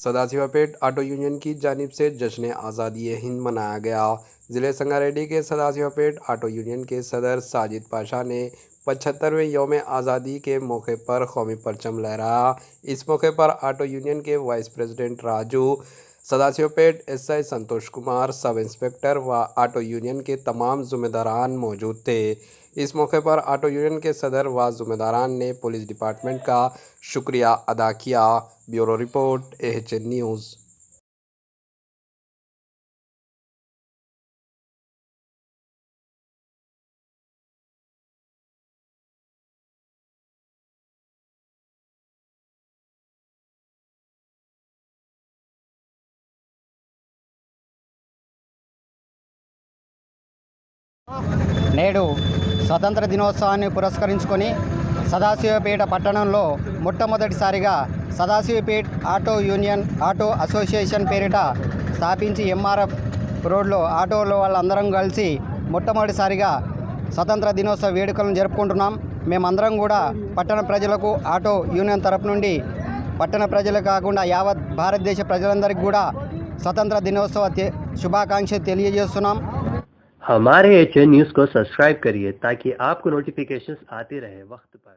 Sadashivpet auto union की जानिब से जश्न आज़ादी हिंद मनाया गया। ज़िले संगारेड्डी के सदाशिवपेट ऑटो यूनियन के सदर साजिद पाशा ने 75वें यौम आज़ादी के मौके पर कौमी परचम लहराया। इस मौके पर ऑटो यूनियन के vice president Raju, Sadashivpet SI Santosh Kumar, sub inspector व ऑटो यूनियन के तमाम ज़िम्मेदारान मौजूद थे। इस मौके पर ऑटो यूनियन के सदर व ज़िम्मेदारान ने पुलिस डिपार्टमेंट का शुक्रिया अदा किया। Bureau report AHN news. నేడు స్వతంత్ర దినోత్సవాన్ని పురస్కరించుకొని సదాశివపేట పట్టణంలో మొట్టమొదటిసారిగా Sadasivpet auto union auto association పేరిట స్థాపించి MRF రోడ్లో ఆటోలో వాళ్ళందరం కలిసి మొట్టమొదటిసారిగా స్వతంత్ర దినోత్సవ వేడుకలను జరుపుకుంటున్నాం. మేమందరం కూడా పట్టణ ప్రజలకు ఆటో యూనియన్ తరపు నుండి పట్టణ ప్రజలు కాకుండా యావత్ భారతదేశ ప్రజలందరికీ కూడా స్వతంత్ర దినోత్సవ శుభాకాంక్షలు తెలియజేస్తున్నాం. हमारे HN न्यूज़ को सब्सक्राइब करिए ताकि आपको नोटिफिकेशंस आते रहे वक्त पर।